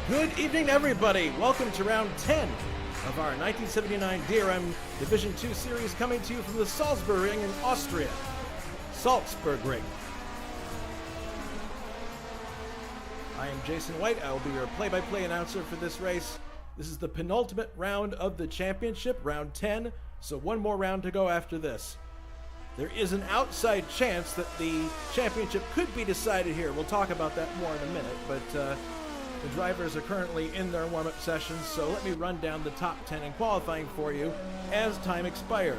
Good evening, everybody. Welcome to round 10 of our 1979 DRM Division 2 series, coming to you from the Salzburg Ring in Austria. Salzburg Ring. I am Jason White. I will be your play-by-play announcer for this race. This is the penultimate round of the championship, round 10, so one more round to go after this. There is an outside chance that the championship could be decided here. We'll talk about that more in a minute, but the drivers are currently in their warm-up sessions, so let me run down the top 10 in qualifying for you as time expired.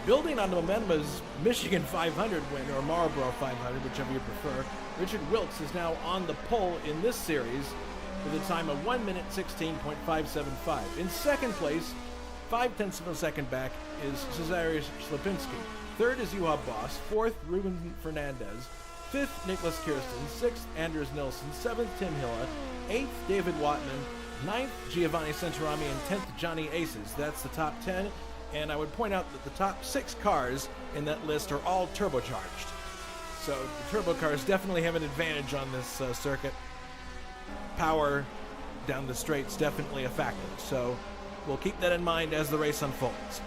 Building on the momentum of his Michigan 500 win, or Marlboro 500, whichever you prefer, Richard Wilkes is now on the pole in this series with a time of 1 minute 16.575. In second place, 0.5 of a second back, is Cesare Slipinski. Third is Juha Boss. Fourth, Ruben Fernandez. Fifth, Nicholas Kirsten. Sixth, Anders Nilsson. Seventh, Tim Hilla. Eighth, David Watman. Ninth, Giovanni Centorami. And 10th, Johnny Aces. That's the top 10. And I would point out that the top 6 cars in that list are all turbocharged. So the turbo cars definitely have an advantage on this circuit. Power down the straight's definitely a factor. So we'll keep that in mind as the race unfolds.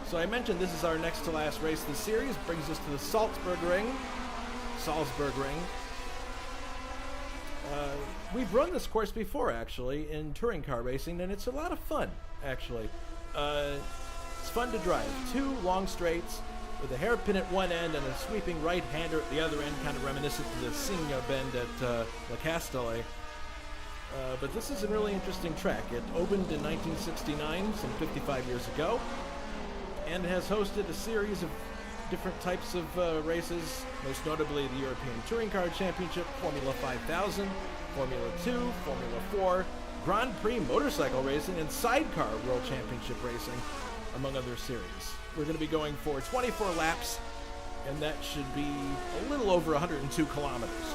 So I mentioned this is our next to last race of the series. Brings us to the Salzburg Ring. We've run this course before, actually, in touring car racing, and it's a lot of fun, actually. It's fun to drive. 2 long straights with a hairpin at one end and a sweeping right-hander at the other end, kind of reminiscent of the Signa bend at La Castellet. But this is a really interesting track. It opened in 1969, some 55 years ago, and has hosted a series of different types of races, most notably the European Touring Car Championship, Formula 5000, Formula 2, Formula 4, Grand Prix motorcycle racing, and Sidecar World Championship racing, among other series. We're going to be going for 24 laps, and that should be a little over 102 kilometers.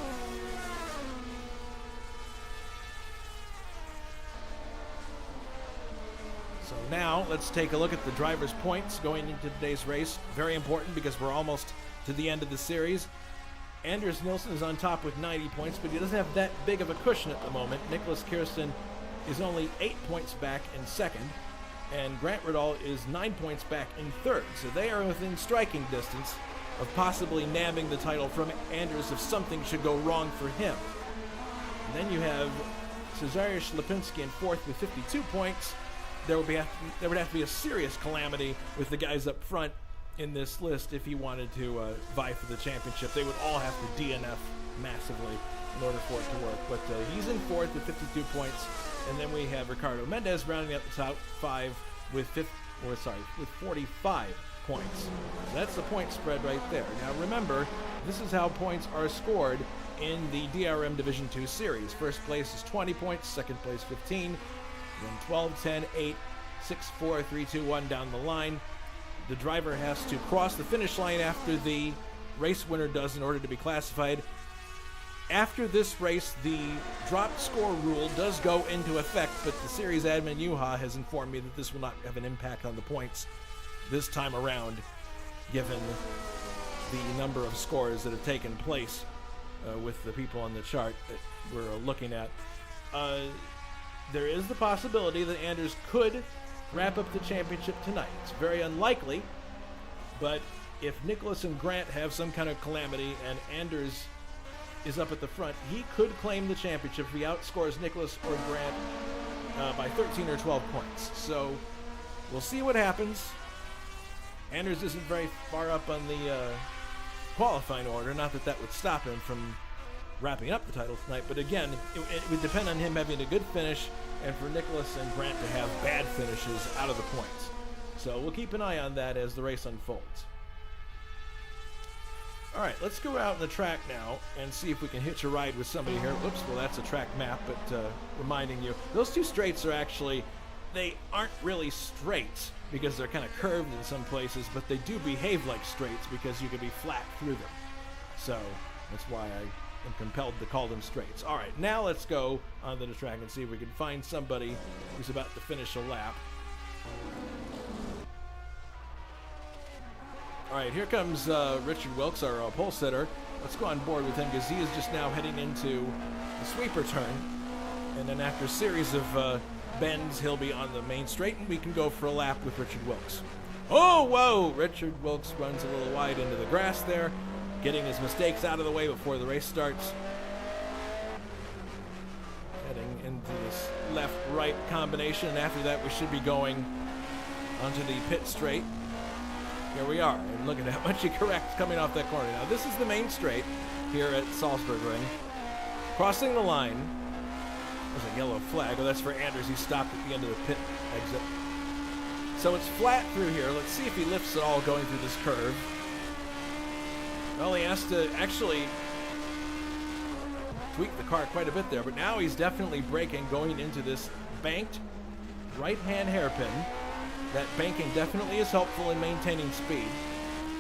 So now let's take a look at the drivers' points going into today's race. Very important because we're almost to the end of the series. Anders Nilsson is on top with 90 points, but he doesn't have that big of a cushion at the moment. Nicholas Kirsten is only 8 points back in second, and Grant Riddall is 9 points back in third. So they are within striking distance of possibly nabbing the title from Anders if something should go wrong for him. And then you have Cesare Slipinski in fourth with 52 points. There would have to be a serious calamity with the guys up front in this list if he wanted to vie for the championship. They would all have to DNF massively in order for it to work. But he's in fourth with 52 points, and then we have Ricardo Mendez rounding out the top 5 with 45 points. So that's the point spread right there. Now remember, this is how points are scored in the DRM Division 2 series. First place is 20 points, second place 15. Then 12, 10, 8, 6, 4, 3, 2, 1 down the line. The driver has to cross the finish line after the race winner does in order to be classified. After this race, the drop score rule does go into effect, but the series admin Juha has informed me that this will not have an impact on the points this time around, given the number of scores that have taken place with the people on the chart that we're looking at. There is the possibility that Anders could wrap up the championship tonight. It's very unlikely, but if Nicholas and Grant have some kind of calamity and Anders is up at the front, he could claim the championship if he outscores Nicholas or Grant by 13 or 12 points. So we'll see what happens. Anders isn't very far up on the qualifying order, not that that would stop him from wrapping up the title tonight, but again, it would depend on him having a good finish and for Nicholas and Grant to have bad finishes out of the points. So we'll keep an eye on that as the race unfolds. All right, let's go out on the track now and see if we can hitch a ride with somebody here. Oops, well that's a track map, but reminding you, those 2 straights are actually, they aren't really straights because they're kind of curved in some places, but they do behave like straights because you can be flat through them. So that's why I am compelled to call them straights. All right, now let's go onto the track and see if we can find somebody who's about to finish a lap. All right, here comes Richard Wilkes, our pole sitter. Let's go on board with him because he is just now heading into the sweeper turn. And then after a series of bends, he'll be on the main straight, and we can go for a lap with Richard Wilkes. Oh, whoa! Richard Wilkes runs a little wide into the grass there, getting his mistakes out of the way before the race starts. Heading into this left-right combination, and after that we should be going onto the pit straight. Here we are, and look at how much he corrects coming off that corner. Now this is the main straight here at Salzburg-Ring. Crossing the line, there's a yellow flag. Oh, that's for Anders. He stopped at the end of the pit exit. So it's flat through here. Let's see if he lifts at all going through this curve. Well, he has to actually tweak the car quite a bit there, but now he's definitely braking going into this banked right-hand hairpin. That banking definitely is helpful in maintaining speed.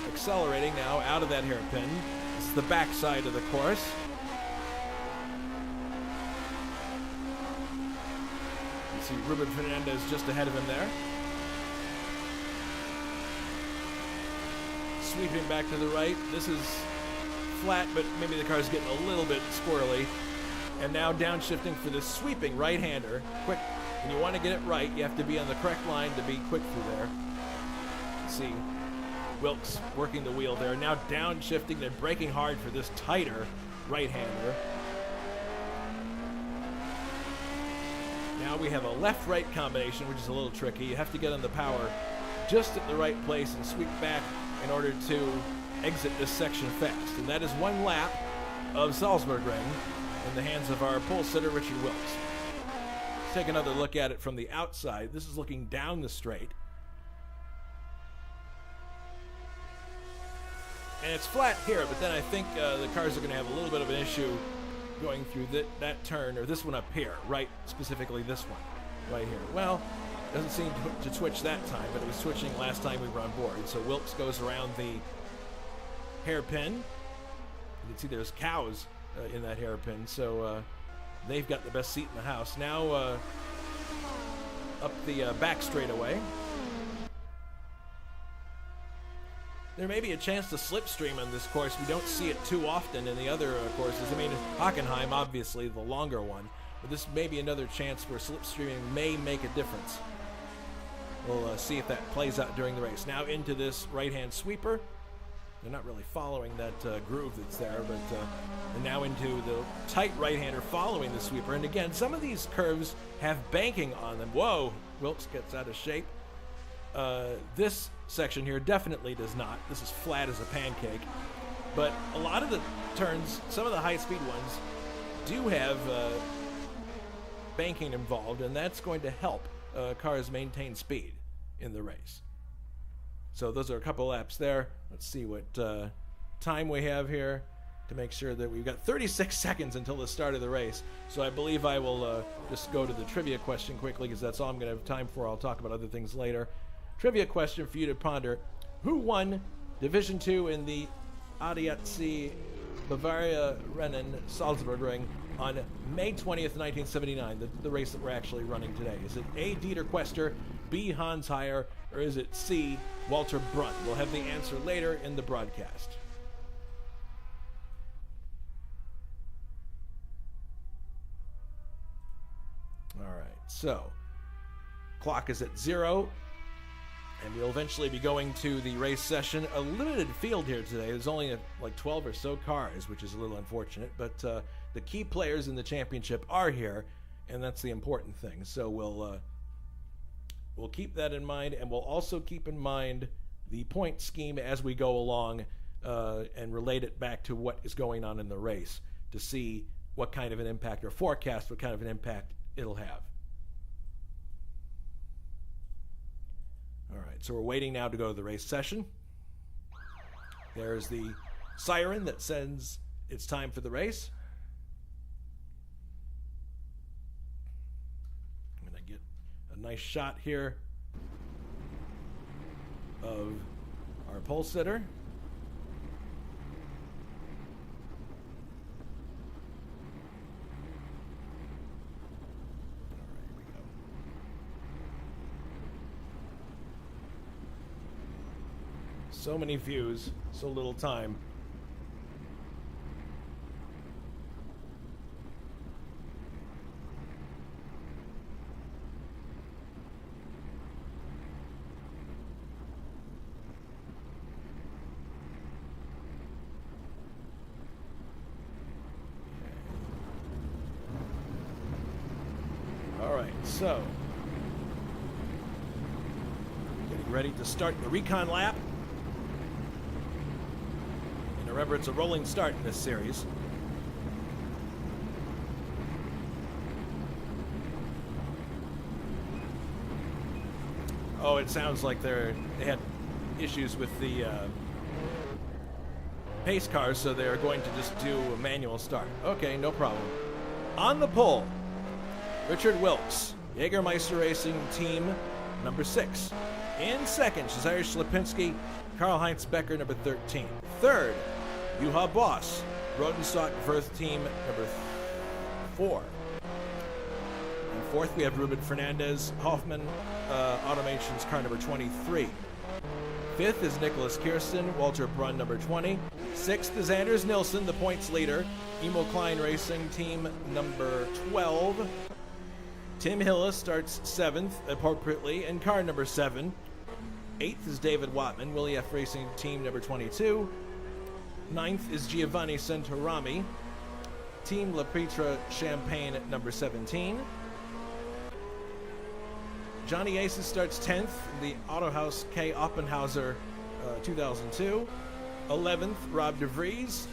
Accelerating now out of that hairpin. This is the backside of the course. You see Ruben Fernandez just ahead of him there. Sweeping back to the right. This is flat, but maybe the car's getting a little bit squirrely. And now downshifting for this sweeping right-hander. Quick. When you want to get it right, you have to be on the correct line to be quick through there. See Wilkes working the wheel there. Now downshifting, then braking hard for this tighter right-hander. Now we have a left-right combination, which is a little tricky. You have to get on the power just at the right place and sweep back in order to exit this section fast. And that is one lap of Salzburg-Ring in the hands of our pole sitter, Richard Wilkes. Let's take another look at it from the outside. This is looking down the straight. And it's flat here, but then I think the cars are going to have a little bit of an issue going through that turn, or this one up here, right, specifically this one, right here. Well, doesn't seem to twitch that time, but it was twitching last time we were on board. So Wilkes goes around the hairpin. You can see there's cows in that hairpin, so they've got the best seat in the house. Now up the back straightaway. There may be a chance to slipstream on this course. We don't see it too often in the other courses. I mean, Hockenheim, obviously, the longer one. But this may be another chance where slipstreaming may make a difference. We'll see if that plays out during the race. Now into this right-hand sweeper. They're not really following that groove that's there, but and now into the tight right-hander following the sweeper. And again, some of these curves have banking on them. Whoa, Wilkes gets out of shape. This section here definitely does not. This is flat as a pancake. But a lot of the turns, some of the high-speed ones, do have banking involved, and that's going to help cars maintain speed in the race. So those are a couple laps there. Let's see what time we have here to make sure that we've got 36 seconds until the start of the race. So I believe I will just go to the trivia question quickly because that's all I'm going to have time for. I'll talk about other things later. Trivia question for you to ponder. Who won Division 2 in the ADAC-Bavaria-Rennen Salzburg-Ring on May 20th, 1979, the race that we're actually running today? Is it A, Dieter Quester, B, Hans Heyer, or is it C, Walter Brunt? We'll have the answer later in the broadcast. All right, so clock is at 0, and we'll eventually be going to the race session. A limited field here today. There's only like 12 or so cars, which is a little unfortunate, but the key players in the championship are here, and that's the important thing. So we'll keep that in mind, and we'll also keep in mind the point scheme as we go along and relate it back to what is going on in the race to see what kind of an impact, or forecast what kind of an impact it'll have. All right, so we're waiting now to go to the race session. There's the siren that says it's time for the race. I'm going to get a nice shot here of our pole sitter. So many views, so little time. All right, so getting ready to start the recon lap. And remember, it's a rolling start in this series. Oh, it sounds like they had issues with the pace cars, so they're going to just do a manual start. Okay, no problem. On the pole, Richard Wilkes, Jägermeister Racing Team number 6. In second, Cesare Ślepinski, Karl-Heinz Becker, number 13. Third, Juha Boss, Rodenstock Verth Team number 4. And fourth, we have Ruben Fernandez, Hoffman Automation's car number 23. Fifth is Nicholas Kirsten, Walter Brunn, number 20. Sixth is Anders Nilsson, the points leader, Emil Klein Racing Team number 12. Tim Hillis starts 7th, appropriately, in car number 7. 8th is David Wattman, Willie F. Racing Team number 22. 9th is Giovanni Centorami, Team La Pietra Champagne number 17. Johnny Aces starts 10th in the Autohaus K. Oppenhauser 2002. 11th, Rob DeVries,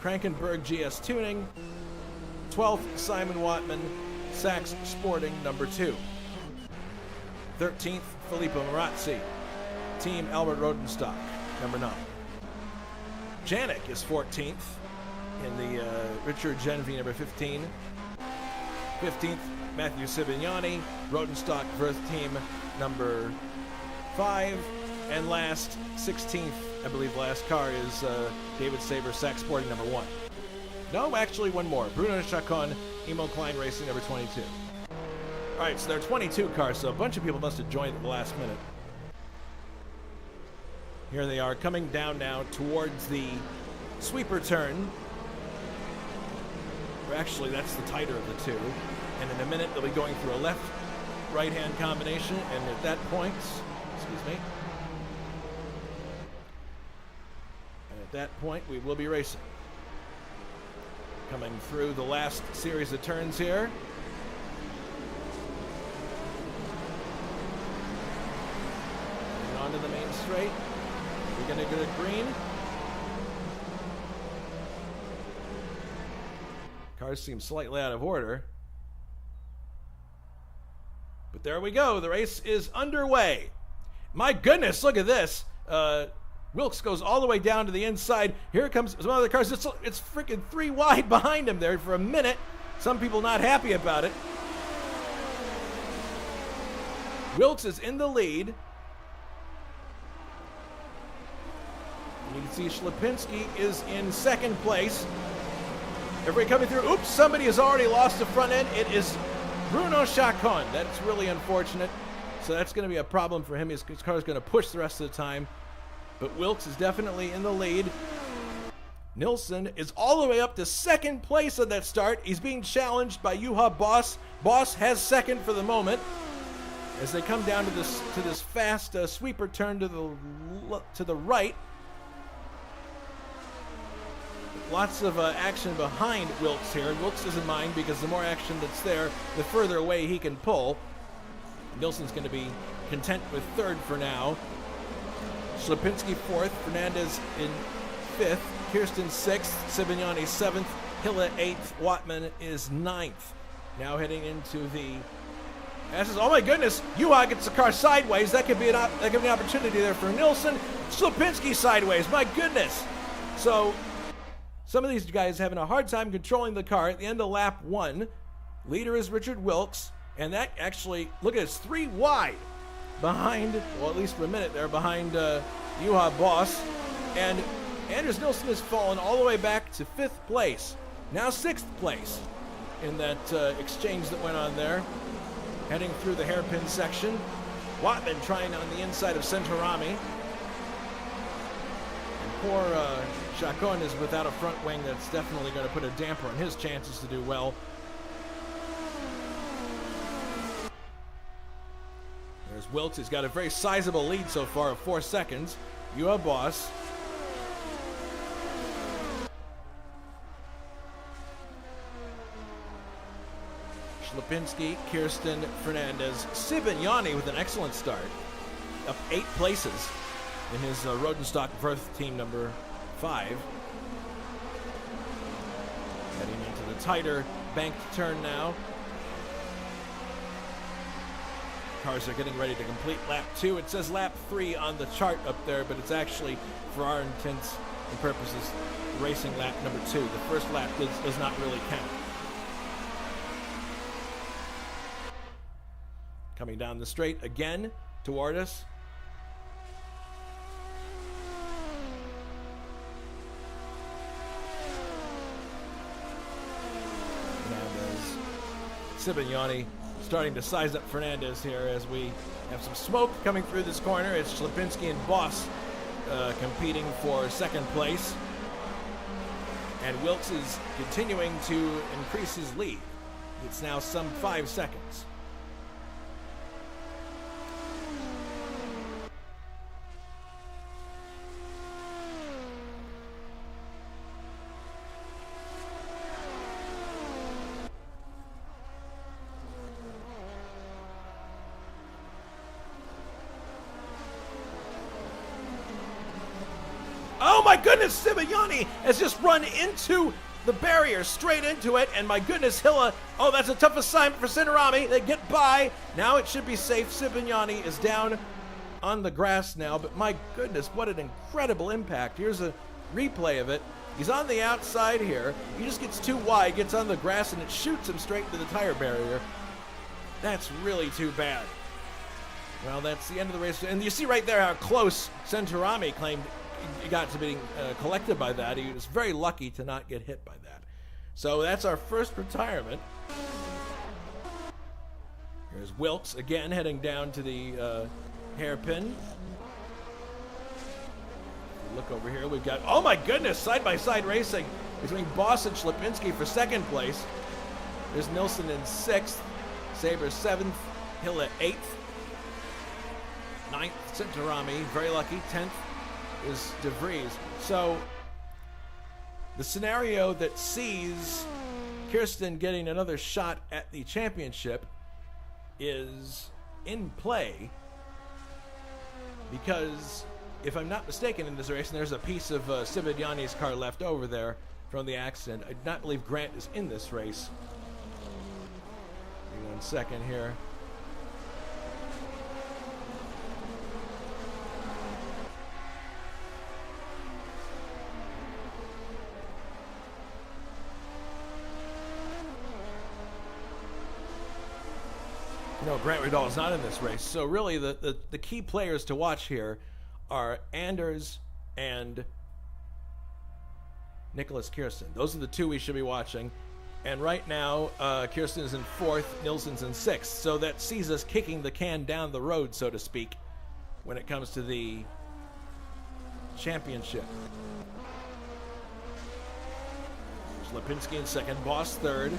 Krankenberg GS Tuning. 12th, Simon Wattman, Sachs Sporting number 2. 13th, Filippo Marazzi, Team Albert Rodenstock number 9. Janik is 14th in the Richard Genvi number 15. 15th, Matthew Sibignani, Rodenstock Verth Team number 5. And last, 16th, I believe last car is David Saber, Sachs Sporting number 1. No, actually one more. Bruno Chacon, Emil Klein Racing number 22. All right, so there are 22 cars, so a bunch of people must have joined at the last minute. Here they are coming down now towards the sweeper turn. Or actually, that's the tighter of the two. And in a minute, they'll be going through a left-right-hand combination, and at that point, excuse me, and at that point, we will be racing. Coming through the last series of turns here. And onto the main straight. We're going to go to green. Cars seem slightly out of order. But there we go. The race is underway. My goodness, look at this. Wilkes goes all the way down to the inside. Here comes one of the cars. It's freaking 3 wide behind him there for a minute. Some people not happy about it. Wilkes is in the lead. And you can see Ślepinski is in second place. Everybody coming through. Oops, somebody has already lost the front end. It is Bruno Chacon. That's really unfortunate. So that's going to be a problem for him. His car is going to push the rest of the time. But Wilkes is definitely in the lead. Nilsson is all the way up to second place at that start. He's being challenged by Juha Boss. Boss has second for the moment. As they come down to this fast sweeper turn to the right. Lots of action behind Wilkes here. Wilkes doesn't mind because the more action that's there, the further away he can pull. Nilsson's going to be content with third for now. Ślepinski 4th, Fernandez in 5th, Kirsten 6th, Sibignani 7th, Hilla 8th, Wattman is 9th. Now heading into the... oh my goodness, Juha gets the car sideways. That could be an opportunity there for Nilsson. Ślepinski sideways, my goodness. So some of these guys having a hard time controlling the car at the end of lap 1. Leader is Richard Wilkes, and that actually, look at it, it's 3 wide. Behind, well, at least for a minute there, behind Juha Boss. And Anders Nilsson has fallen all the way back to 5th place. Now 6th place in that exchange that went on there. Heading through the hairpin section. Wattman trying on the inside of Centorami. poor Chacon is without a front wing. That's definitely going to put a damper on his chances to do well. There's Wilkes. He's got a very sizable lead so far of 4 seconds. Juha Boss. Lipinski, Kirsten, Fernandez, Sibignani with an excellent start, up 8 places in his Rodenstock Verth team number 5. Heading into the tighter banked turn now. Cars are getting ready to complete lap 2. It says lap 3 on the chart up there, but it's actually, for our intents and purposes, racing lap number 2. The first lap does not really count. Coming down the straight again toward us. Sibignani starting to size up Fernandez here as we have some smoke coming through this corner. It's Lipinski and Boss competing for second place. And Wilkes is continuing to increase his lead. It's now some 5 seconds. Oh my goodness, Sibignani has just run into the barrier, straight into it, and my goodness, Hilla, oh, that's a tough assignment for Sinarami. They get by. Now it should be safe. Sibignani is down on the grass now, but my goodness, what an incredible impact. Here's a replay of it. He's on the outside here. He just gets too wide, gets on the grass, and it shoots him straight into the tire barrier. That's really too bad. Well, that's the end of the race. And you see right there how close Centurami claimed he got to being collected by that. He was very lucky to not get hit by that. So that's our first retirement. Here's Wilkes again heading down to the hairpin. Look over here. We've got, oh my goodness, side-by-side racing between Boss and Lipinski for second place. There's Nilsson in 6th, Saber 7th, Hilla 8th, 9th, Centurami, very lucky, 10th is De Vries. So the scenario that sees Kirsten getting another shot at the championship is in play because, if I'm not mistaken, in this race, and there's a piece of Sibignani's car left over there from the accident. I do not believe Grant is in this race. Give me 1 second here. No, Grant Riddall is not in this race. So really the key players to watch here are Anders and Nicholas Kirsten. Those are the two we should be watching. And right now, Kirsten is in 4th, Nilsson's in 6th. So that sees us kicking the can down the road, so to speak, when it comes to the championship. Lipinski in 2nd, Boss 3rd.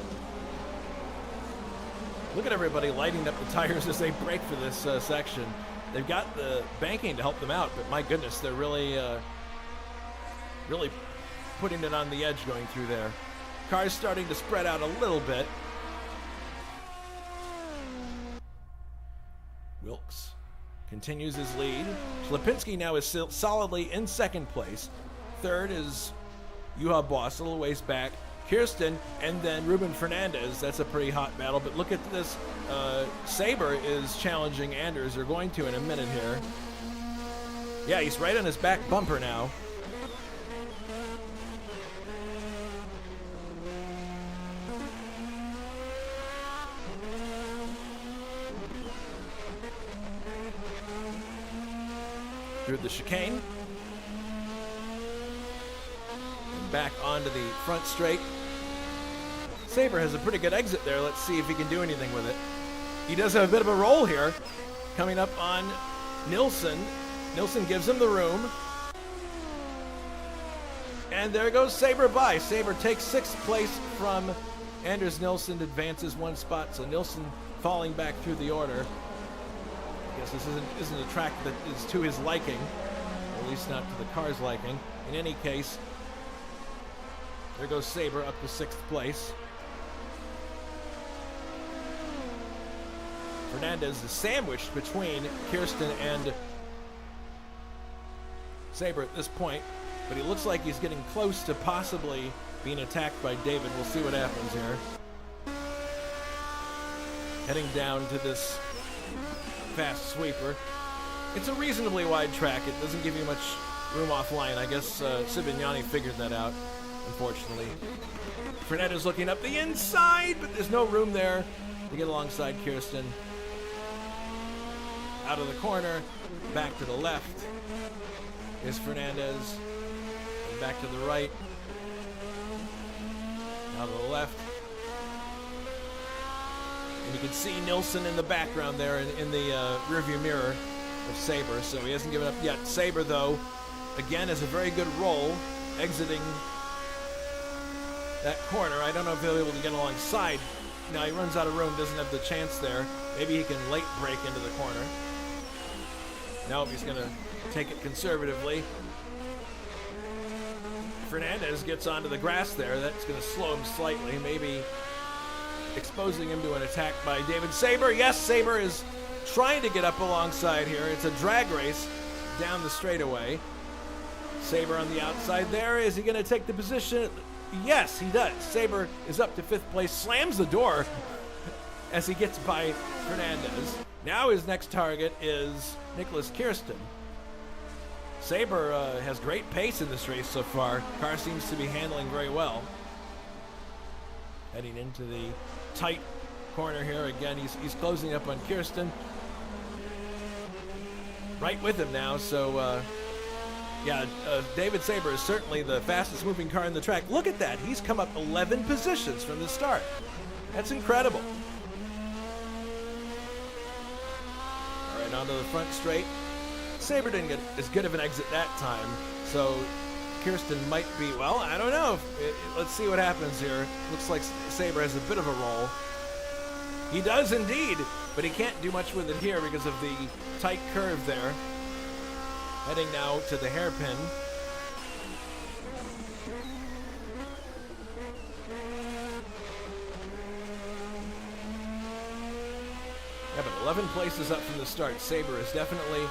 Look at everybody lighting up the tires as they brake for this section. They've got the banking to help them out, but my goodness, they're really putting it on the edge going through there. Cars starting to spread out a little bit. Wilkes continues his lead. Lipinski now is solidly in 2nd place. 3rd is Juha Boss, a little ways back. Kirsten, and then Ruben Fernandez. That's a pretty hot battle, but look at this. Saber is challenging Anders. They're going to in a minute here. Yeah, he's right on his back bumper now. Through the chicane. And back onto the front straight. Saber has a pretty good exit there. Let's see if he can do anything with it. He does have a bit of a roll here. Coming up on Nilsson. Nilsson gives him the room. And there goes Sabre by. Sabre takes 6th place from Anders Nilsson, advances 1 spot. So Nilsson falling back through the order. I guess this isn't a track that is to his liking, or at least not to the car's liking. In any case, there goes Sabre up to 6th place. Fernandez is sandwiched between Kirsten and Sabre at this point, but he looks like he's getting close to possibly being attacked by David. We'll see what happens here. Heading down to this fast sweeper. It's a reasonably wide track. It doesn't give you much room offline. I guess Sibignani figured that out, unfortunately. Fernandez looking up the inside, but there's no room there to get alongside Kirsten. Out of the corner, back to the left is Fernandez, and back to the right, out to the left. And you can see Nilsson in the background there in the rearview mirror of Sabre, so he hasn't given up yet. Sabre, though, again, has a very good roll, exiting that corner. I don't know if he'll be able to get alongside. Now he runs out of room, doesn't have the chance there. Maybe he can late break into the corner. Now he's going to take it conservatively. Fernandez gets onto the grass there. That's going to slow him slightly, maybe exposing him to an attack by David Sabre. Yes, Sabre is trying to get up alongside here. It's a drag race down the straightaway. Sabre on the outside there. Is he going to take the position? Yes, he does. Sabre is up to 5th place, slams the door as he gets by Fernandez. Now his next target is Nicholas Kirsten. Sabre has great pace in this race so far. Car seems to be handling very well. Heading into the tight corner here. Again, he's closing up on Kirsten. Right with him now, so David Sabre is certainly the fastest moving car in the track. Look at that. He's come up 11 positions from the start. That's incredible. All right, onto the front straight. Sabre didn't get as good of an exit that time, so Kirsten might be, well, I don't know. Let's see what happens here. Looks like Sabre has a bit of a roll. He does indeed, but he can't do much with it here because of the tight curve there. Heading now to the hairpin. Yeah, but 11 places up from the start. Sabre is definitely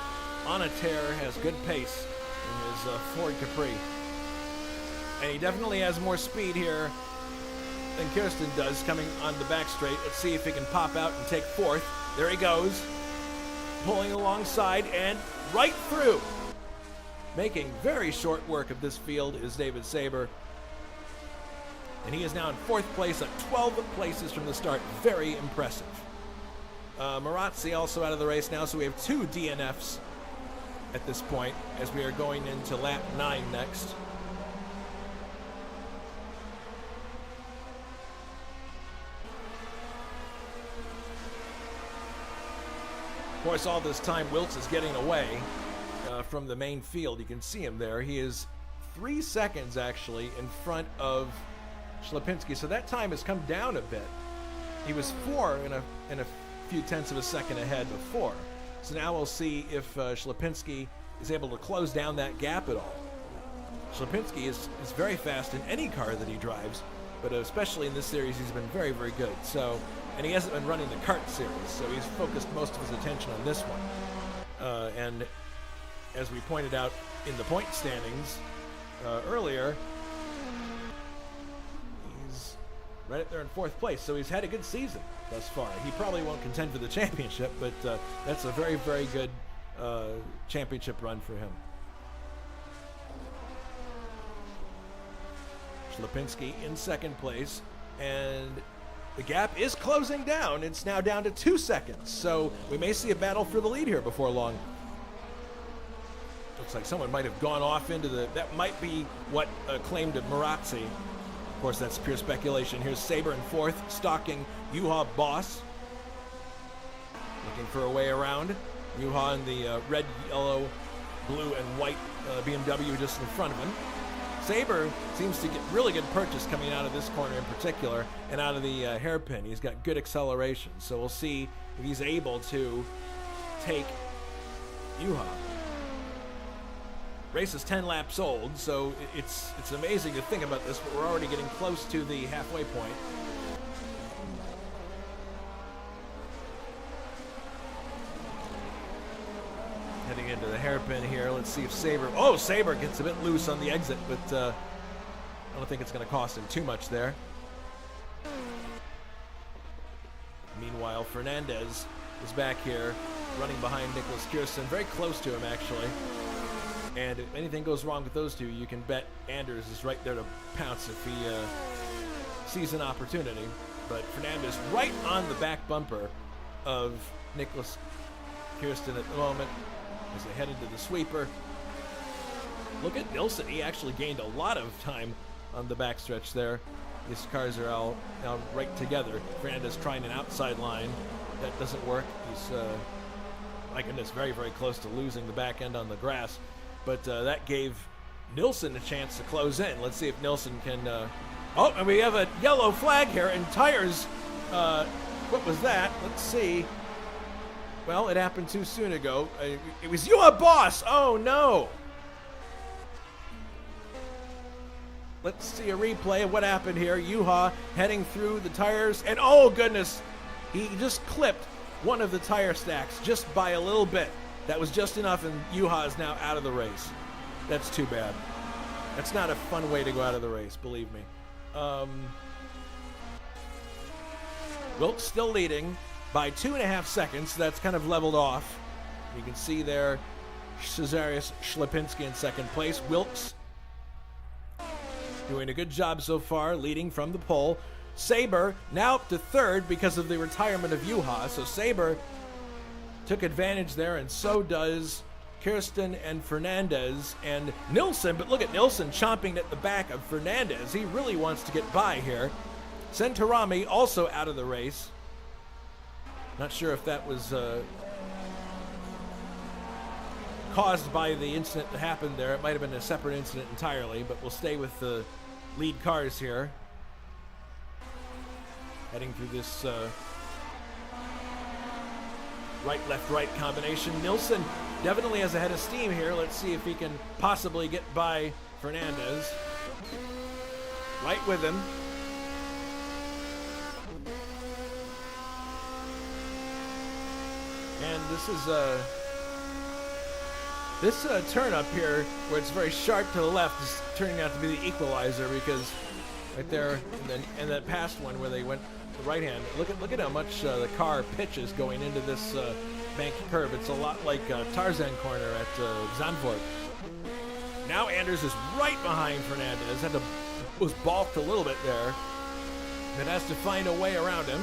on a tear, has good pace in his Ford Capri. And he definitely has more speed here than Kirsten does coming on the back straight. Let's see if he can pop out and take 4th. There he goes, pulling alongside and right through. Making very short work of this field is David Sabre. And he is now in 4th place at 12 places from the start. Very impressive. Marazzi also out of the race now, so we have 2 DNFs at this point as we are going into lap 9 next. Of course, all this time, Wiltz is getting away from the main field. You can see him there. He is 3 seconds, actually, in front of Ślepinski. So that time has come down a bit. He was 4 in a few tenths of a second ahead before. So now we'll see if Ślepinski is able to close down that gap at all. Ślepinski is very fast in any car that he drives, but especially in this series, he's been very, very good. So, and he hasn't been running the kart series, so he's focused most of his attention on this one. And as we pointed out in the point standings earlier, he's right up there in 4th place. So he's had a good season thus far. He probably won't contend for the championship, but that's a very, very good championship run for him. Ślepinski in 2nd place, and the gap is closing down. It's now down to 2 seconds, so we may see a battle for the lead here before long. Looks like someone might have gone off into that might be what claimed to Marazzi. Of course, that's pure speculation. Here's Sabre in 4th, stalking Juha Boss. Looking for a way around. Juha in the red, yellow, blue, and white BMW just in front of him. Saber seems to get really good purchase coming out of this corner in particular and out of the hairpin. He's got good acceleration, so we'll see if he's able to take Juha. Race is 10 laps old, so it's amazing to think about this, but we're already getting close to the halfway point. Heading into the hairpin here. Let's see if Saber... Oh, Saber gets a bit loose on the exit, but I don't think it's going to cost him too much there. Meanwhile, Fernandez is back here, running behind Nicholas Kirsten, very close to him, actually. And if anything goes wrong with those two, you can bet Anders is right there to pounce if he sees an opportunity. But Fernandez right on the back bumper of Nicholas Kirsten at the moment as they head into the sweeper. Look at Nilsson. He actually gained a lot of time on the backstretch there. These cars are all now right together. Fernandez trying an outside line. That doesn't work. He's, my goodness, very, very close to losing the back end on the grass. But that gave Nilsson a chance to close in. Let's see if Nilsson can... Oh, and we have a yellow flag here, and tires... what was that? Let's see. Well, it happened too soon ago. It was Juha Boss! Oh, no! Let's see a replay of what happened here. Juha heading through the tires, and oh, goodness! He just clipped one of the tire stacks just by a little bit. That was just enough, and Juha is now out of the race. That's too bad. That's not a fun way to go out of the race, believe me. Wilkes still leading by 2.5 seconds. That's kind of leveled off. You can see there Cesarius Schlepinski in second place. Wilkes doing a good job so far, leading from the pole. Saber now up to third because of the retirement of Juha. So Saber took advantage there, and so does Kirsten and Fernandez and Nilsson. But look at Nilsson chomping at the back of Fernandez. He really wants to get by here. Centorami also out of the race. Not sure if that was caused by the incident that happened there. It might have been a separate incident entirely, but we'll stay with the lead cars here. Heading through this right, left, right combination. Nilsson definitely has a head of steam here. Let's see if he can possibly get by Fernandez. Right with him. And this is this turn up here where it's very sharp to the left is turning out to be the equalizer, because right there and that past one where they went to the right hand. Look at how much the car pitches going into this bank curve. It's a lot like Tarzan corner at Zandvoort. Now Anders is right behind Fernandez. Was balked a little bit there, but has to find a way around him.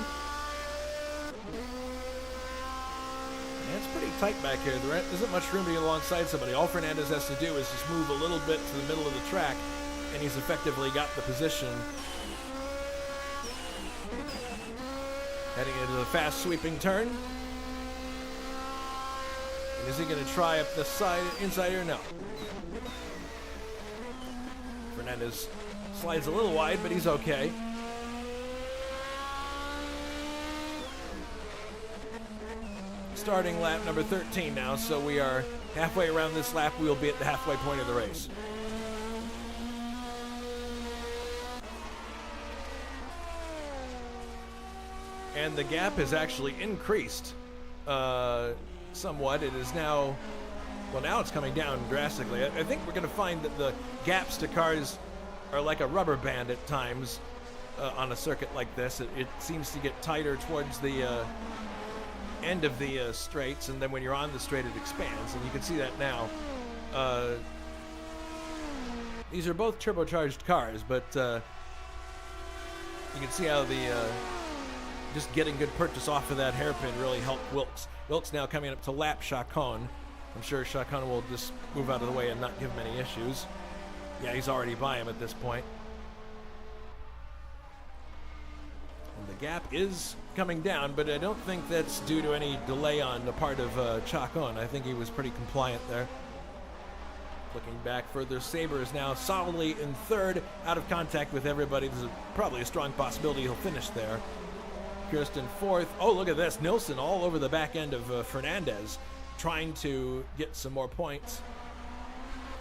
And it's pretty tight back here. There isn't much room to get alongside somebody. All Fernandez has to do is just move a little bit to the middle of the track, and he's effectively got the position. Heading into the fast sweeping turn. And is he going to try up the inside here? No. Fernandez slides a little wide, but he's okay. Starting lap number 13 now, so we are halfway around this lap. We will be at the halfway point of the race. And the gap has actually increased somewhat. It is now, well, now it's coming down drastically. I think we're going to find that the gaps to cars are like a rubber band at times on a circuit like this. It seems to get tighter towards the end of the straights, and then when you're on the straight it expands, and you can see that now. These are both turbocharged cars, but you can see how the just getting good purchase off of that hairpin really helped Wilkes. Wilkes now coming up to lap Chacon. I'm sure Chacon will just move out of the way and not give him any issues. Yeah, he's already by him at this point. And the gap is coming down, but I don't think that's due to any delay on the part of Chacon. I think he was pretty compliant there. Looking back further, Saber is now solidly in third, out of contact with everybody. There's probably a strong possibility he'll finish there. Kirsten fourth. Oh, look at this. Nilsson all over the back end of Fernandez, trying to get some more points.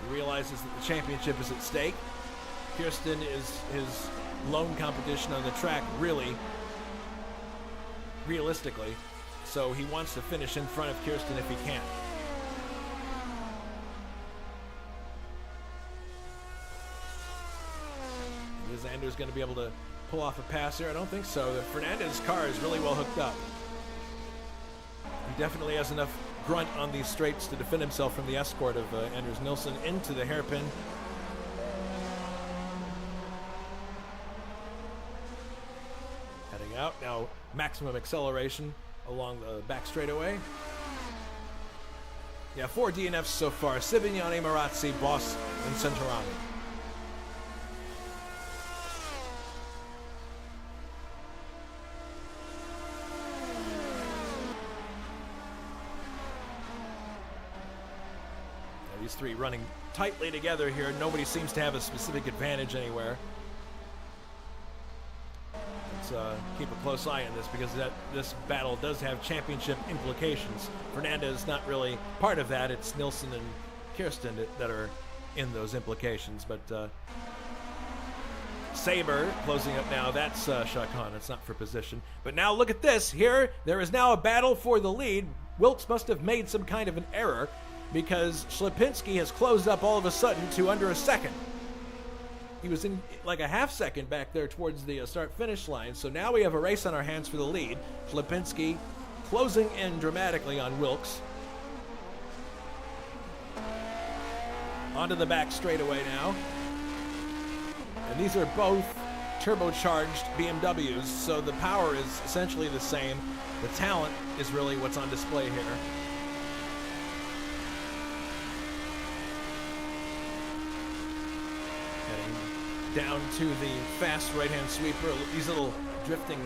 He realizes that the championship is at stake. Kirsten is his lone competition on the track, really, realistically. So he wants to finish in front of Kirsten if he can. Is Anders going to be able to pull off a pass here? I don't think so. The Fernandez car is really well hooked up. He definitely has enough grunt on these straights to defend himself from the escort of Anders Nilsson into the hairpin. Heading out now, maximum acceleration along the back straightaway. Yeah, 4 DNFs so far: Sivignani, Marazzi, Boss, and Centurani. These three running tightly together here. Nobody seems to have a specific advantage anywhere. Let's keep a close eye on this, because this battle does have championship implications. Fernandez not really part of that. It's Nilsson and Kirsten that are in those implications. But Saber closing up now. That's Chacon. It's not for position. But now look at this. Here, there is now a battle for the lead. Wilkes must have made some kind of an error, because Ślepinski has closed up all of a sudden to under a second. He was in like a half second back there towards the start-finish line. So now we have a race on our hands for the lead. Ślepinski closing in dramatically on Wilkes. Onto the back straightaway now. And these are both turbocharged BMWs, so the power is essentially the same. The talent is really what's on display here. Down to the fast right-hand sweeper. These little drifting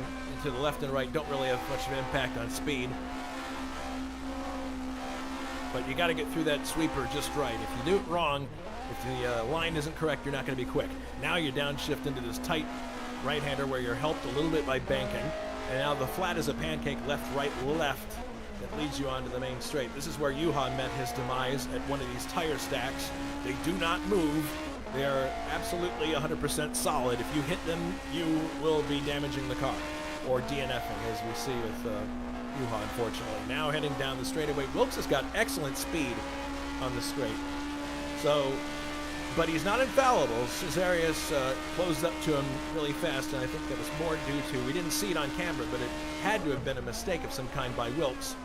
to the left and right don't really have much of an impact on speed. But you got to get through that sweeper just right. If you do it wrong, if the line isn't correct, you're not going to be quick. Now you downshift into this tight right-hander where you're helped a little bit by banking. And now the flat is a pancake, left, right, left, that leads you onto the main straight. This is where Juha met his demise, at one of these tire stacks. They do not move. They are absolutely 100% solid. If you hit them, you will be damaging the car, or DNFing, as we see with Juha, unfortunately. Now heading down the straightaway. Wilkes has got excellent speed on the straight. So, but he's not infallible. Cesarius closed up to him really fast, and I think that was more due to, we didn't see it on camera, but it had to have been a mistake of some kind by Wilkes.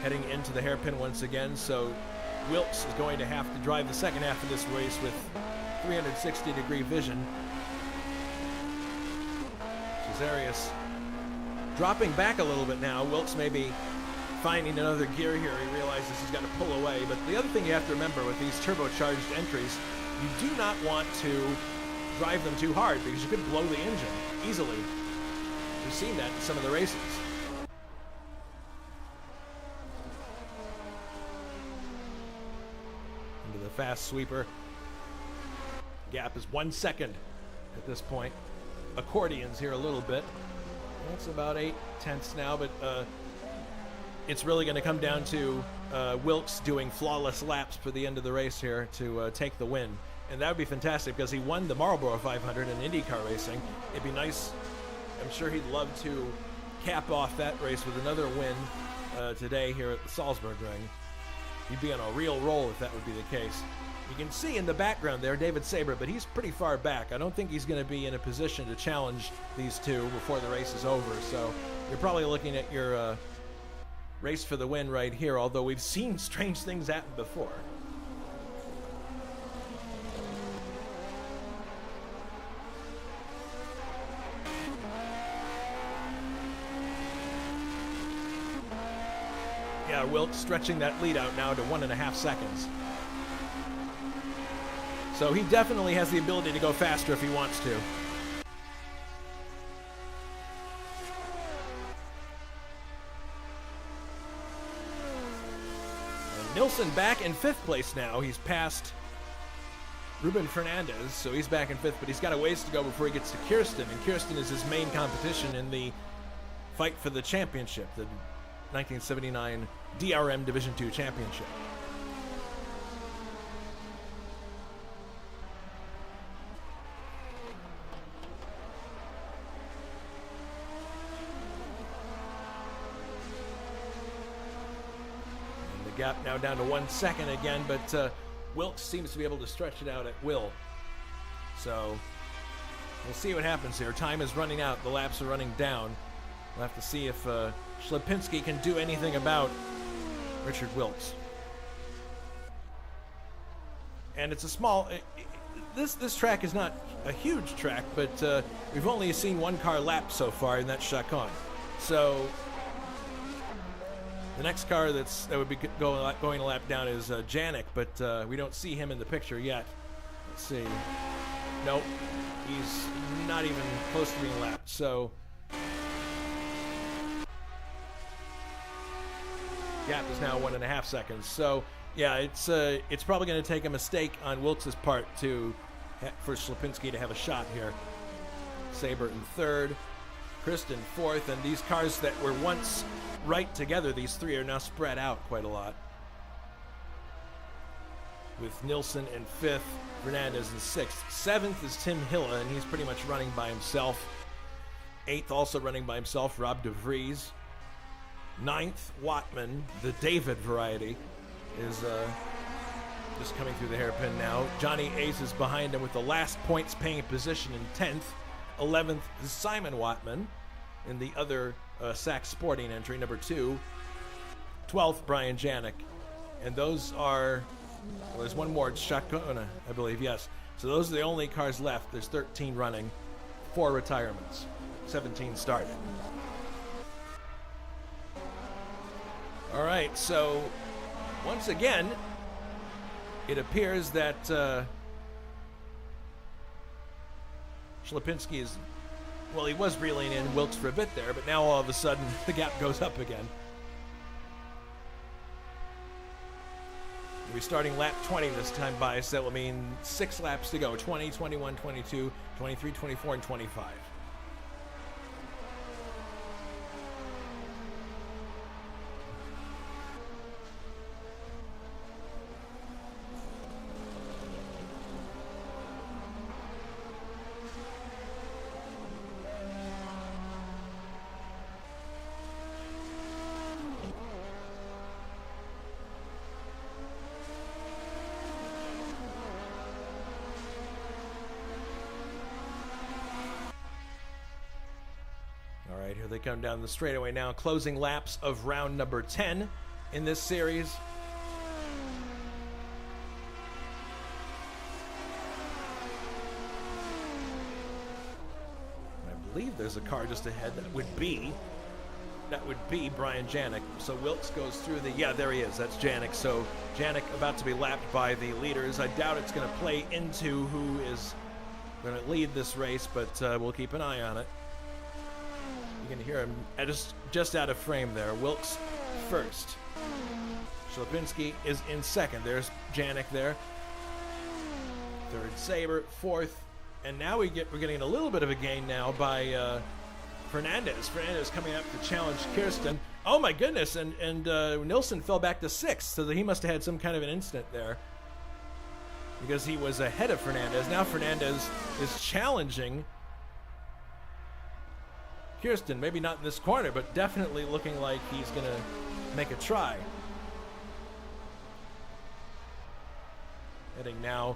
Heading into the hairpin once again, so Wilkes is going to have to drive the second half of this race with 360-degree vision. Cesarius dropping back a little bit now. Wilkes may be finding another gear here. He realizes he's got to pull away. But the other thing you have to remember with these turbocharged entries, you do not want to drive them too hard, because you could blow the engine easily. We've seen that in some of the races. The fast sweeper. Gap is 1 second at this point. Accordions here a little bit. That's about 8/10 now, but it's really going to come down to Wilkes doing flawless laps for the end of the race here to take the win. And that would be fantastic, because he won the Marlboro 500 in IndyCar racing. It'd be nice. I'm sure he'd love to cap off that race with another win today here at the Salzburg Ring. He'd be on a real roll if that would be the case. You can see in the background there David Saber, but he's pretty far back. I don't think he's going to be in a position to challenge these two before the race is over. So you're probably looking at your race for the win right here, although we've seen strange things happen before. Yeah, Wilkes stretching that lead out now to 1.5 seconds. So he definitely has the ability to go faster if he wants to. And Nilsson back in 5th place now. He's passed Ruben Fernandez, so he's back in 5th, but he's got a ways to go before he gets to Kirsten, and Kirsten is his main competition in the fight for the championship, the 1979 DRM Division II championship. And the gap now down to 1 second again, but Wilkes seems to be able to stretch it out at will. So we'll see what happens here. Time is running out. The laps are running down. We'll have to see if Ślepinski can do anything about Richard Wilkes. And it's a small... This track is not a huge track, but we've only seen one car lap so far, and that's Chacon. So the next car that would be going a lap down is Janik, but we don't see him in the picture yet. Let's see. Nope. He's not even close to being lapped, so... Gap is now 1.5 seconds. So, yeah, it's probably going to take a mistake on Wilkes' part for Ślepinski to have a shot here. Saber in 3rd, Kristen 4th, and these cars that were once right together, these three are now spread out quite a lot. With Nilsson in 5th, Fernandez in 6th. 7th is Tim Hilla, and he's pretty much running by himself. 8th also running by himself, Rob De Vries. 9th, Wattman, the David variety, is just coming through the hairpin now. Johnny Ace is behind him with the last points paying position in 10th. 11th is Simon Wattman in the other Sachs Sporting entry, number 2. 12th, Brian Janik. And those are, well, there's one more, it's Chacon, I believe, yes. So those are the only cars left. There's 13 running, 4 retirements, 17 started. All right, so once again, it appears that Ślepinski is, well, he was reeling in Wilkes for a bit there, but now all of a sudden the gap goes up again. We're starting lap 20 this time by, so that will mean 6 laps to go, 20, 21, 22, 23, 24, and 25. Here they come down the straightaway now, closing laps of round number 10 in this series. I believe there's a car just ahead that would be Brian Janik. So Wilkes goes through the, yeah, there he is, that's Janik. So Janik about to be lapped by the leaders. I doubt it's going to play into who is going to lead this race, but we'll keep an eye on it. You can hear him just out of frame there. Wilkes first. Ślepinski is in 2nd. There's Janik there. 3rd, Saber. 4th. And now we're getting a little bit of a gain now by Fernandez. Fernandez coming up to challenge Kirsten. Oh my goodness! And Nilsson fell back to 6th, so that he must have had some kind of an incident there, because he was ahead of Fernandez. Now Fernandez is challenging Kirsten, maybe not in this corner, but definitely looking like he's going to make a try. Heading now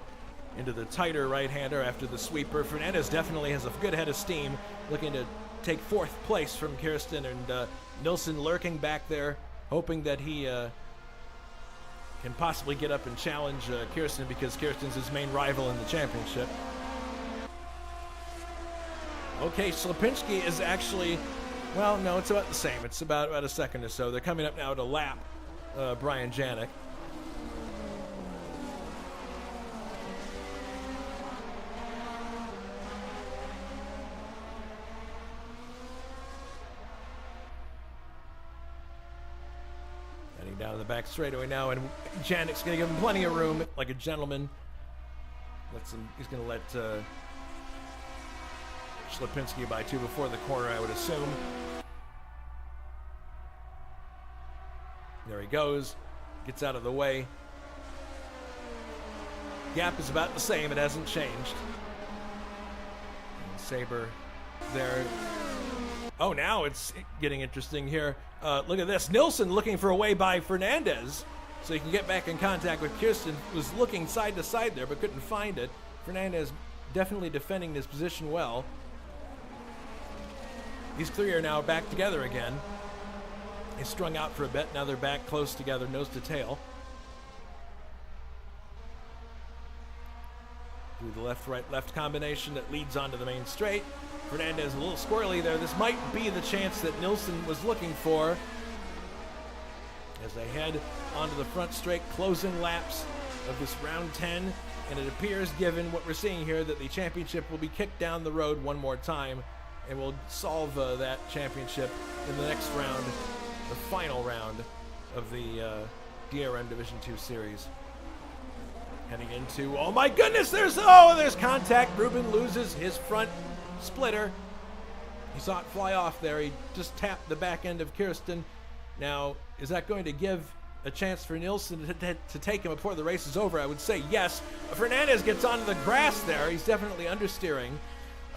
into the tighter right-hander after the sweeper. Fernandez definitely has a good head of steam, looking to take 4th place from Kirsten, and Nilsson lurking back there, hoping that he can possibly get up and challenge Kirsten, because Kirsten's his main rival in the championship. Okay, Ślepinski is actually, well, no, it's about the same. It's about a second or so. They're coming up now to lap Brian Janik. Heading down to the back straightaway now, and Janik's going to give him plenty of room, like a gentleman. He's going to let Lipinski by 2 before the corner, I would assume. There he goes. Gets out of the way. Gap is about the same. It hasn't changed. And Saber there. Oh, now it's getting interesting here. Look at this. Nilsson looking for a way by Fernandez so he can get back in contact with Kirsten. Was looking side to side there but couldn't find it. Fernandez definitely defending his position well. These three are now back together again. They strung out for a bit. Now they're back close together, nose to tail. Through the left-right-left combination that leads onto the main straight. Fernandez a little squirrely there. This might be the chance that Nilsson was looking for as they head onto the front straight, closing laps of this round 10. And it appears, given what we're seeing here, that the championship will be kicked down the road one more time, and we'll solve that championship in the next round, the final round of the DRM Division 2 series. Heading into, oh my goodness, there's contact. Ruben loses his front splitter. He saw it fly off there. He just tapped the back end of Kirsten. Now, is that going to give a chance for Nilsson to take him before the race is over? I would say yes. Fernandez gets onto the grass there. He's definitely understeering.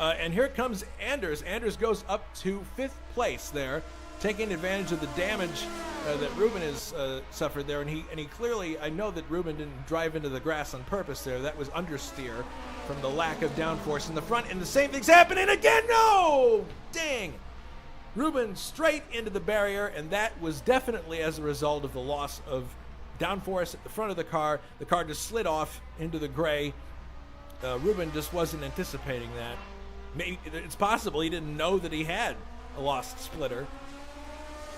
And here comes Anders. Anders goes up to 5th place there, taking advantage of the damage that Ruben has suffered there. And he clearly, I know that Ruben didn't drive into the grass on purpose there. That was understeer from the lack of downforce in the front. And the same thing's happening again. No! Dang! Ruben straight into the barrier, and that was definitely as a result of the loss of downforce at the front of the car. The car just slid off into the gray. Ruben just wasn't anticipating that. Maybe it's possible he didn't know that he had a lost splitter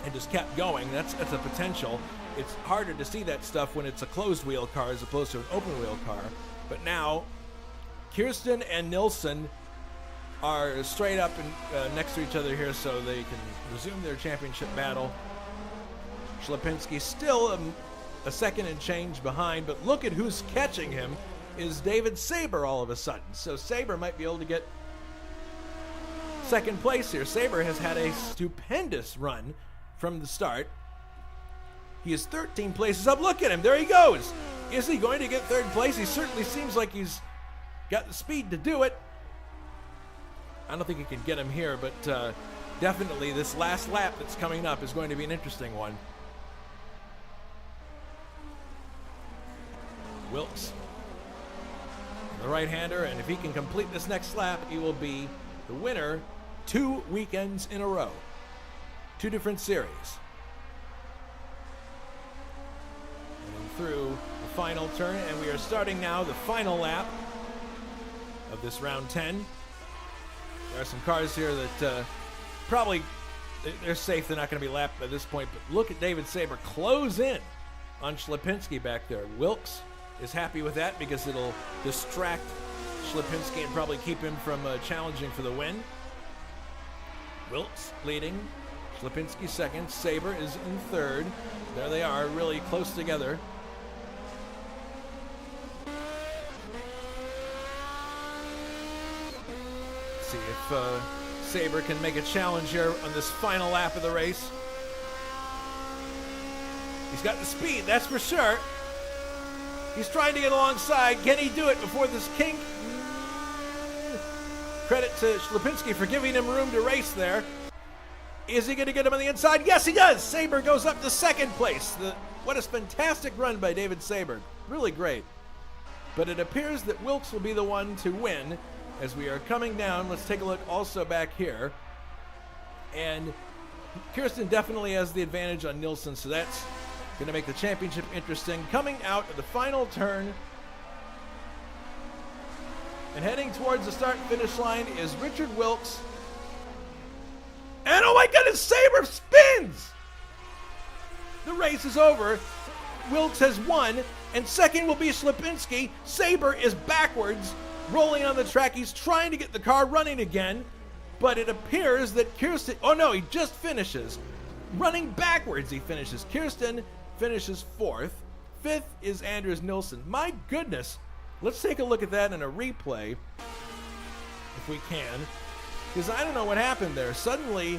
and just kept going. That's a potential. It's harder to see that stuff when it's a closed wheel car as opposed to an open wheel car. But now, Kirsten and Nilsson are straight up and next to each other here so they can resume their championship battle. Lipinski still a second and change behind, but look at who's catching him is David Saber all of a sudden. So Saber might be able to get second place here. Saber has had a stupendous run from the start. He is 13 places up. Look at him. There he goes. Is he going to get third place? He certainly seems like he's got the speed to do it. I don't think he can get him here, but definitely this last lap that's coming up is going to be an interesting one. Wilkes, the right-hander, and if he can complete this next lap, he will be the winner 2 weekends in a row. 2 different series. And through the final turn, and we are starting now the final lap of this round 10. There are some cars here that probably, they're safe. They're not going to be lapped by this point. But look at David Saber close in on Lipinski back there. Wilkes is happy with that because it'll distract Lipinski and probably keep him from challenging for the win. Wilkes leading. Lipinski second. Saber is in third. There they are, really close together. See if Saber can make a challenge here on this final lap of the race. He's got the speed, that's for sure. He's trying to get alongside. Can he do it before this kink? Credit to Lipinski for giving him room to race there. Is he going to get him on the inside? Yes, he does. Saber goes up to second place. What a fantastic run by David Saber. Really great. But it appears that Wilkes will be the one to win. As we are coming down, let's take a look also back here. And Kirsten definitely has the advantage on Nilsson, so that's going to make the championship interesting. Coming out of the final turn and heading towards the start-finish line is Richard Wilkes. And oh my goodness, Saber spins! The race is over. Wilkes has won, and second will be Lipinski. Saber is backwards, rolling on the track. He's trying to get the car running again, but it appears that Kirsten, oh no, he just finishes. Running backwards, he finishes. Kirsten finishes 4th. 5th is Anders Nilsson. My goodness. Let's take a look at that in a replay, if we can, because I don't know what happened there. Suddenly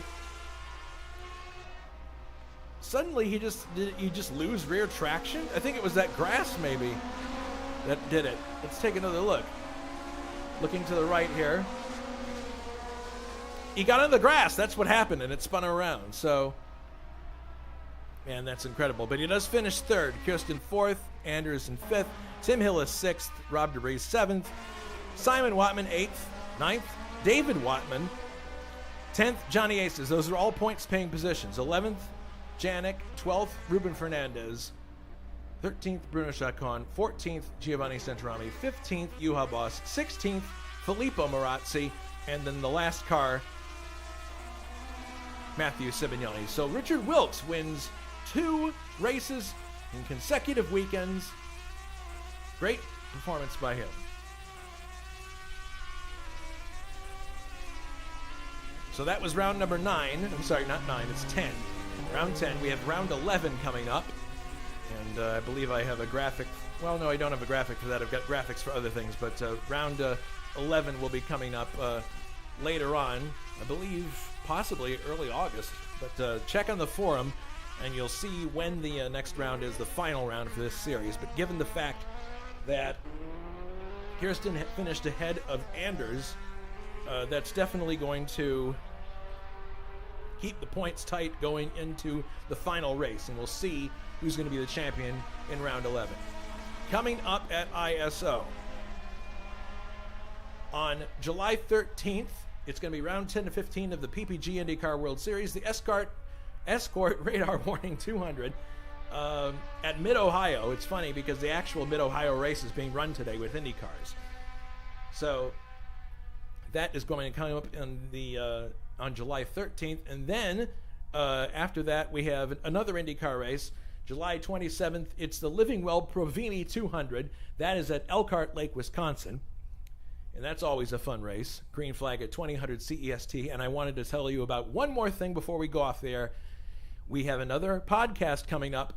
he just lose rear traction. I think it was that grass maybe that did it. Let's take another look. Looking to the right here. He got on the grass. That's what happened, and it spun around. So, man, that's incredible. But he does finish 3rd. Kirsten 4th. Anders in 5th. Tim Hill is 6th. Rob DeBree 7th. Simon Watman 8th. 9th. David Watman 10th. Johnny Aces. Those are all points-paying positions. 11th, Janik. 12th, Ruben Fernandez. 13th, Bruno Chacon. 14th, Giovanni Santarami. 15th, Juha Boss. 16th, Filippo Marazzi. And then the last car, Matthew Sibignoni. So Richard Wilkes wins 2 races in consecutive weekends. Great performance by him. So that was round number 9. I'm sorry, not 9, it's 10. Round 10. We have round 11 coming up. And I believe I have a graphic. Well, no, I don't have a graphic for that. I've got graphics for other things. But round 11 will be coming up later on. I believe possibly early August. But check on the forum, and you'll see when the next round is, the final round for this series. But given the fact that Kirsten finished ahead of Anders, that's definitely going to keep the points tight going into the final race, and we'll see who's going to be the champion in round 11. Coming up at ISO on July 13th, it's going to be round 10 to 15 of the PPG IndyCar World Series, the Escort Radar Warning 200 at Mid-Ohio. It's funny because the actual Mid-Ohio race is being run today with IndyCars. So that is going to come up on July 13th. And then after that, we have another IndyCar race. July 27th, it's the Livingwell Provini 200. That is at Elkhart Lake, Wisconsin. And that's always a fun race. Green flag at 2000 CEST. And I wanted to tell you about one more thing before we go off the air. We have another podcast coming up.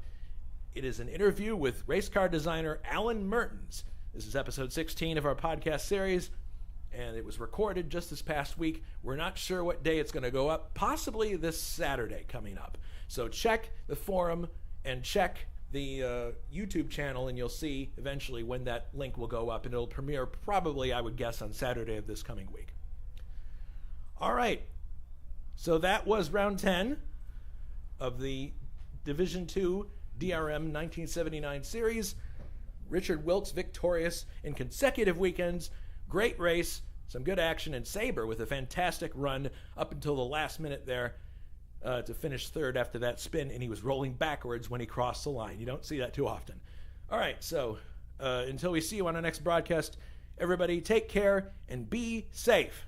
It is an interview with race car designer Alan Mertens. This is episode 16 of our podcast series, and it was recorded just this past week. We're not sure what day it's going to go up, possibly this Saturday coming up. So check the forum and check the YouTube channel, and you'll see eventually when that link will go up, and it'll premiere probably, I would guess, on Saturday of this coming week. All right, so that was round 10 of the Division II DRM 1979 series. Richard Wilkes victorious in consecutive weekends. Great race, some good action, and Sabre with a fantastic run up until the last minute there to finish 3rd after that spin, and he was rolling backwards when he crossed the line. You don't see that too often. All right, so until we see you on our next broadcast, everybody take care and be safe.